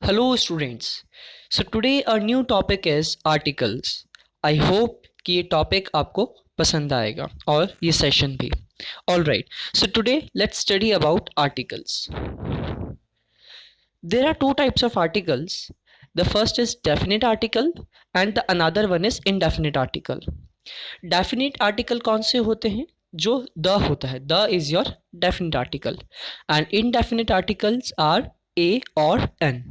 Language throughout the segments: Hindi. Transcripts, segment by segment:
Hello students. So today our new topic is articles. I hope कि ये टॉपिक आपको पसंद आएगा और ये सेशन भी. Alright. So today let's study about articles. There are two types of articles. The first is definite article and the another one is indefinite article. Definite article कौन से होते हैं? जो the होता है. The is your definite article. And indefinite articles are a और n.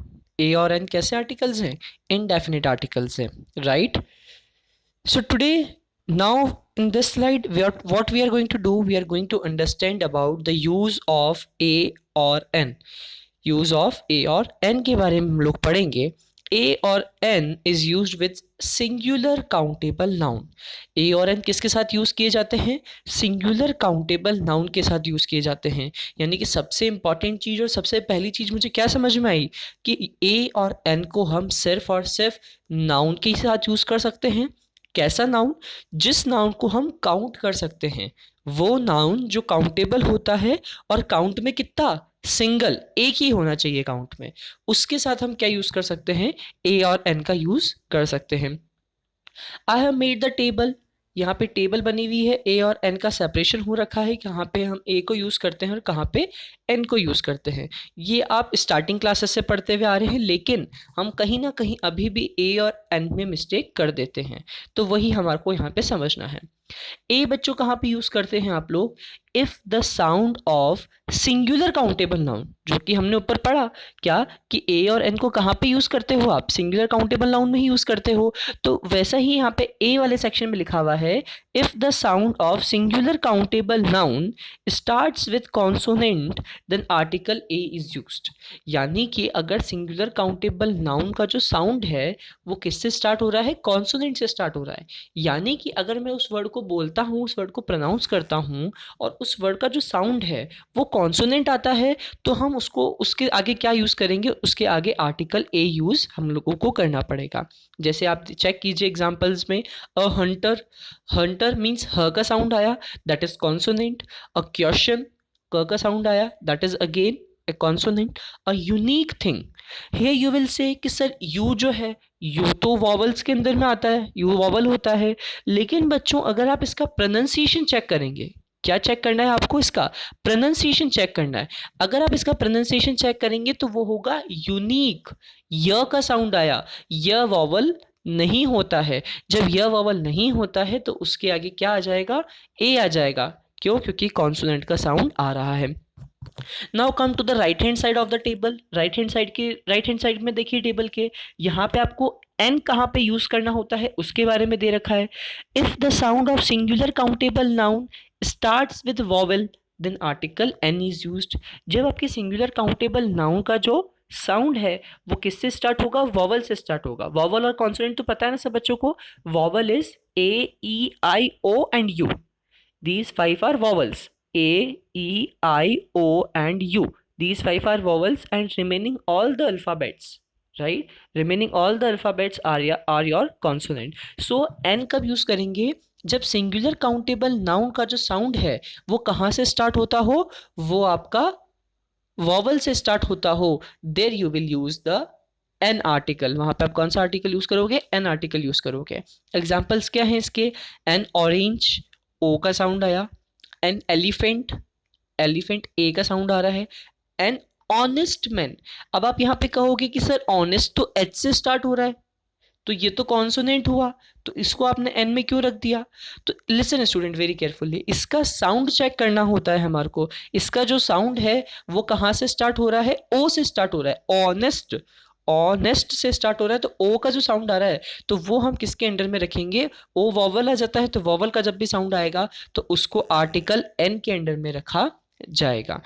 A और n कैसे आर्टिकल्स हैं? Indefinite articles हैं, right? So today, now in this slide, what we are going to do, we are going to understand about the use of a और n. यूज ऑफ ए और एन के बारे में हम लोग पढ़ेंगे. ए और an is use with singular countable noun. A और एन किसके साथ यूज किए जाते हैं? सिंगुलर काउंटेबल नाउन के साथ यूज किए जाते हैं. यानी कि सबसे इंपॉर्टेंट चीज और सबसे पहली चीज मुझे क्या समझ में आई कि ए और एन को हम सिर्फ और सिर्फ नाउन के साथ यूज कर सकते हैं. कैसा नाउन? जिस नाउन को हम काउंट कर सकते हैं, वो नाउन जो काउंटेबल होता है और काउंट में कितना? सिंगल, एक ही होना चाहिए काउंट में. उसके साथ हम क्या यूज कर सकते हैं? ए और एन का यूज कर सकते हैं. I have made the table. यहाँ पे टेबल बनी हुई है, ए और एन का सेपरेशन हो रखा है. कहाँ पे हम ए को यूज करते हैं और कहाँ पे एन को यूज करते हैं. ये आप स्टार्टिंग क्लासेस से पढ़ते हुए आ रहे हैं, लेकिन हम कहीं ना कहीं अभी भी ए और एन में मिस्टेक कर देते हैं. तो वही हमारे को यहाँ पे समझना है. ए बच्चों कहाँ पे यूज करते हैं आप लोग? If the sound of singular countable noun, जो कि हमने ऊपर पढ़ा क्या कि ए और एन को कहाँ पे यूज करते हो आप? सिंगुलर काउंटेबल नाउन में ही यूज करते हो. तो वैसा ही यहाँ पे ए वाले सेक्शन में लिखा हुआ है, if the sound of singular countable noun starts with consonant then article a is used. यानी कि अगर सिंगुलर काउंटेबल नाउन का जो साउंड है वो किससे स्टार्ट हो रहा है? कॉन्सोनेंट से स्टार्ट हो रहा है. यानी कि अगर मैं उस वर्ड को बोलता हूँ, उस वर्ड को प्रोनाउंस करता हूँ और उस वर्ड का जो साउंड है वो कॉन्सोनेंट आता है, तो हम उसको उसके आगे क्या यूज़ करेंगे? उसके आगे आर्टिकल ए यूज़ हम लोगों को करना पड़ेगा. जैसे आप चेक कीजिए एग्जांपल्स में, अ हंटर, हंटर मीन्स ह का साउंड आया, that is consonant. A question, क का साउंड आया, that is again A consonant. A unique thing, here you will say कि सर यू जो है, यू तो वॉवल्स के अंदर में आता है, यू वॉवल होता है. लेकिन बच्चों अगर आप इसका प्रोनाउंसिएशन चेक करेंगे, क्या चेक करना है आपको? इसका प्रोनाउंसिएशन चेक करना है. अगर आप इसका प्रोनाउंसिएशन चेक करेंगे तो वो होगा यूनिक. य का साउंड आया, य वॉवल नहीं होता है. जब य वॉवल नहीं होता है तो उसके आगे क्या आ जाएगा? ए आ जाएगा. क्यों? क्योंकि कॉन्सोनेंट का साउंड आ रहा है. Now come to the right hand side of the table. Right hand side में देखिए टेबल के, यहाँ पे आपको एन कहाँ पे यूज करना होता है उसके बारे में दे रखा है. If the sound of singular countable noun starts with vowel then article an is used. जब आपके सिंगुलर काउंटेबल नाउन का जो साउंड है वो किससे स्टार्ट होगा? वॉवल से स्टार्ट होगा. वॉवल और कॉन्सोनेंट तो पता है ना सब बच्चों को. Vowel is A, E, I, O and U. These five are vowels. A, E, I, O and U. These five are vowels and remaining all the alphabets. Right? Remaining all the alphabets are your consonant. So N कब यूज करेंगे? जब सिंगुलर काउंटेबल नाउन का जो साउंड है वो कहाँ से स्टार्ट होता हो? वो आपका वॉवल से स्टार्ट होता हो. There you will use the an article. वहां पे आप कौन सा आर्टिकल यूज करोगे? एन आर्टिकल यूज करोगे. एग्जाम्पल्स क्या हैं इसके? एन ऑरेंज, ओ का साउंड आया. एन एलिफेंट, एलिफेंट ए का साउंड आ रहा है. An honest man. अब आप यहाँ पे कहोगे कि सर ऑनेस्ट तो एच से स्टार्ट हो रहा है, तो ये तो कॉन्सोनेंट हुआ, तो इसको आपने एन में क्यों रख दिया? तो लिसन स्टूडेंट वेरी केयरफुली, इसका साउंड चेक करना होता है हमारे को. इसका जो साउंड है वो कहाँ से स्टार्ट हो रहा है? ओ से स्टार्ट हो रहा है. ऑनेस्ट, ऑनेस्ट से स्टार्ट हो रहा है, तो ओ का जो साउंड आ रहा है तो वो हम किसके अंडर में रखेंगे? ओ वॉवल आ जाता है, तो वॉवल का जब भी साउंड आएगा तो उसको आर्टिकल एन के अंडर में रखा जाएगा.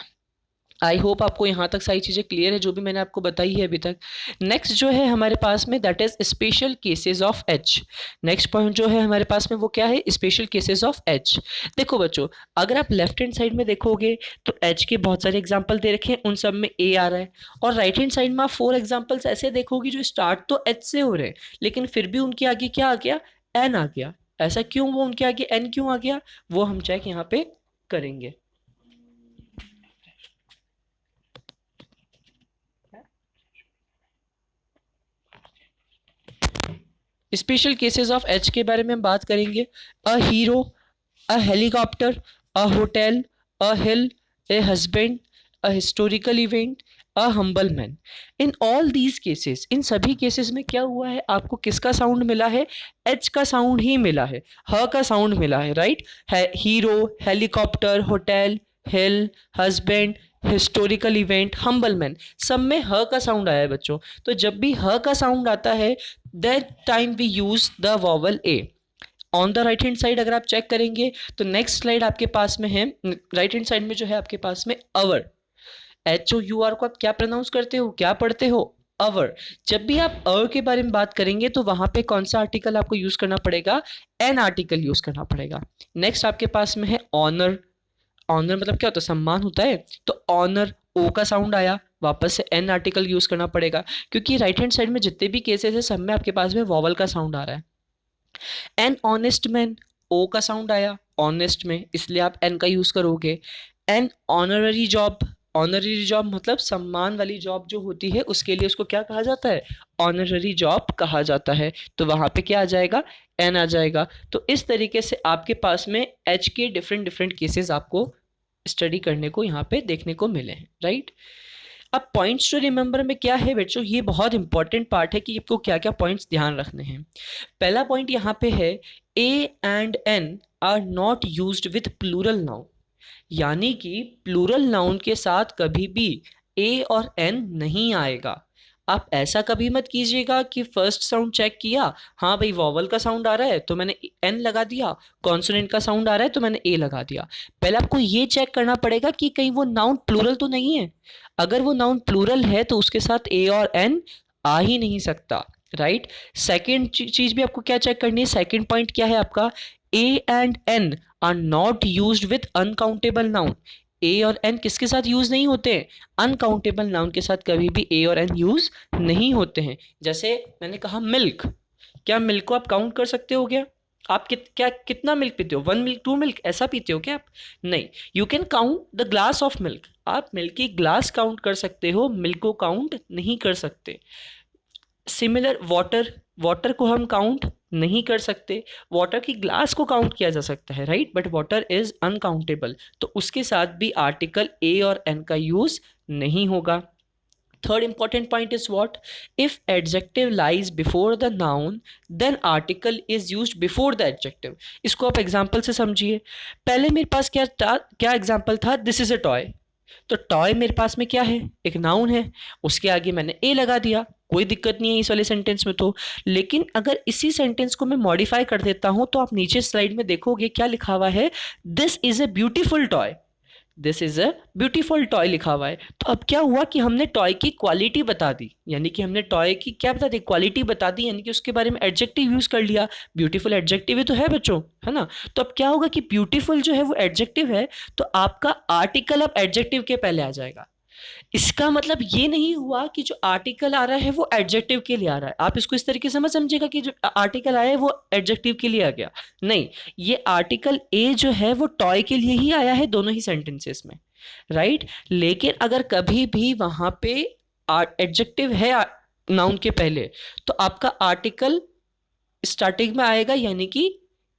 आई होप आपको यहाँ तक सारी चीज़ें क्लियर है जो भी मैंने आपको बताई है अभी तक. नेक्स्ट जो है हमारे पास में that is special cases of H. Next point जो है हमारे पास में वो क्या है? Special cases of H. देखो बच्चों, अगर आप लेफ्ट हैंड साइड में देखोगे तो एच के बहुत सारे एग्जाम्पल दे रखे हैं, उन सब में ए आ रहा है. और राइट हैंड साइड में आप 4 एग्जाम्पल्स ऐसे देखोगे जो स्टार्ट तो एच से हो रहे हैं लेकिन फिर भी उनके आगे क्या आ गया? एन आ गया. ऐसा क्यों? वो उनके आगे एन क्यों आ गया वो हम चेक यहाँ पे करेंगे. स्पेशल केसेस ऑफ एच के बारे में हम बात करेंगे। A hero, a helicopter, a hotel, a hill, a husband, a historical event, a humble man. In all these cases, इन सभी केसेस में क्या हुआ है, आपको किसका साउंड मिला है? एच का साउंड ही मिला है, ह का साउंड मिला है, राइट? है hero, helicopter, hotel, hill, husband, historical event, humble man, सब में ह का साउंड आया है बच्चों। तो जब भी ह का साउंड आता है, that time we use the vowel a. On the right hand side अगर आप चेक करेंगे तो नेक्स्ट स्लाइड आपके पास में है, राइट हैंड साइड में जो है आपके पास में अवर, एच ओ यू आर को आप क्या प्रोनाउंस करते हो, क्या पढ़ते हो? अवर। जब भी आप अवर के बारे में बात करेंगे तो वहां पे कौन सा आर्टिकल आपको यूज करना पड़ेगा? एन आर्टिकल यूज करना पड़ेगा। नेक्स्ट आपके पास में है ऑनर। ऑनर मतलब क्या होता है? सम्मान होता है। तो ऑनर, ओ का साउंड आया, वापस से एन आर्टिकल यूज करना पड़ेगा, क्योंकि राइट हैंड साइड में जितने भी केसेस है सब में आपके पास में वॉवल का साउंड आ रहा है। एन ऑनेस्ट मैन, ओ का साउंड आया ऑनेस्ट में, इसलिए आप एन का यूज करोगे। An honorary job, honorary job मतलब सम्मान वाली जॉब जो होती है उसके लिए उसको क्या कहा जाता है? ऑनररी जॉब कहा जाता है। तो वहां पे क्या आ जाएगा? एन आ जाएगा। तो इस तरीके से आपके पास में एच के डिफरेंट डिफरेंट केसेस आपको स्टडी करने को यहाँ पे देखने को मिले हैं, राइट? अब पॉइंट्स टू रिमेंबर में क्या है बच्चों, ये बहुत इंपॉर्टेंट पार्ट है कि आपको क्या क्या पॉइंट्स ध्यान रखने हैं। पहला पॉइंट यहाँ पे है, a and an are not used with plural noun, यानी कि प्लूरल नाउन के साथ कभी भी ए और एन नहीं आएगा। आप ऐसा कभी मत कीजिएगा कि फर्स्ट साउंड चेक किया, हाँ भाई वॉवल का साउंड आ रहा है तो मैंने एन लगा दिया, कॉन्सोनेंट का साउंड आ रहा है तो मैंने ए लगा दिया। पहले आपको ये चेक करना पड़ेगा कि कहीं वो नाउन प्लूरल तो नहीं है। अगर वो नाउन प्लूरल है तो उसके साथ ए और एन आ ही नहीं सकता, राइट? सेकेंड चीज भी आपको क्या चेक करनी है, सेकेंड पॉइंट क्या है आपका, a and an are not used with uncountable noun. A और एन किसके साथ यूज नहीं होते? अनकाउंटेबल नाउन के साथ कभी भी ए और एन यूज नहीं होते हैं। जैसे मैंने कहा मिल्क, क्या मिल्क को आप काउंट कर सकते हो क्या? आप क्या कितना मिल्क पीते हो? 1 मिल्क, 2 मिल्क, ऐसा पीते हो क्या आप? नहीं। You can count the glass of milk, आप मिल्क की ग्लास काउंट कर सकते हो, मिल्क को काउंट नहीं कर सकते। सिमिलर वाटर, वाटर को हम काउंट नहीं कर सकते, वाटर की ग्लास को काउंट किया जा सकता है, right? But water is uncountable, तो उसके साथ भी आर्टिकल ए और एन का यूज नहीं होगा। Third important point is what? If adjective lies before the noun, then article is used before the adjective. इसको आप एग्जाम्पल से समझिए। पहले मेरे पास क्या था, क्या एग्जाम्पल था? This is a toy. तो टॉय मेरे पास में क्या है? एक नाउन है, उसके आगे मैंने ए लगा दिया, कोई दिक्कत नहीं है इस वाले सेंटेंस में तो। लेकिन अगर इसी सेंटेंस को मैं मॉडिफाई कर देता हूं तो आप नीचे स्लाइड में देखोगे क्या लिखा हुआ है, this is a beautiful toy. This is a beautiful toy लिखा हुआ है। तो अब क्या हुआ कि हमने टॉय की क्वालिटी बता दी, यानी कि हमने टॉय की क्या बता दी? क्वालिटी बता दी, यानी कि उसके बारे में एडजेक्टिव यूज कर लिया। ब्यूटीफुल एडजेक्टिव ही तो है बच्चों, है ना? तो अब क्या होगा कि ब्यूटीफुल जो है वो एडजेक्टिव है, तो आपका आर्टिकल अब एडजेक्टिव के पहले आ जाएगा। इसका मतलब ये नहीं हुआ कि जो आर्टिकल आ रहा है वो एडजेक्टिव के लिए आ रहा है। आप इसको इस तरीके से मत समझिएगा कि जो आर्टिकल आया है वो एडजेक्टिव के लिए आ गया, नहीं। ये आर्टिकल ए जो है वो टॉय के लिए ही आया है दोनों ही सेंटेंसेस में, राइट? लेकिन अगर कभी भी वहां पे एडजेक्टिव है नाउन के पहले, तो आपका आर्टिकल स्टार्टिंग में आएगा, यानी कि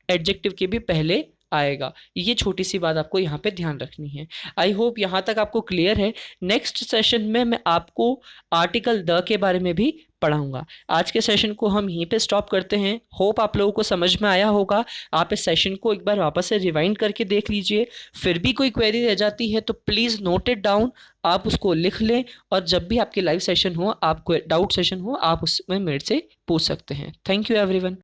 एडजेक्टिव के भी पहले आएगा। ये छोटी सी बात आपको यहाँ पे ध्यान रखनी है। आई होप यहाँ तक आपको क्लियर है। नेक्स्ट सेशन में मैं आपको आर्टिकल द के बारे में भी पढ़ाऊंगा। आज के सेशन को हम यहीं पे स्टॉप करते हैं। होप आप लोगों को समझ में आया होगा। आप इस सेशन को एक बार वापस से रिवाइंड करके देख लीजिए। फिर भी कोई क्वेरी रह जाती है तो प्लीज़ नोट इट डाउन, आप उसको लिख लें, और जब भी आपके लाइव सेशन हो, आपको डाउट सेशन हो, आप उसमें मेरे से पूछ सकते हैं। Thank you everyone.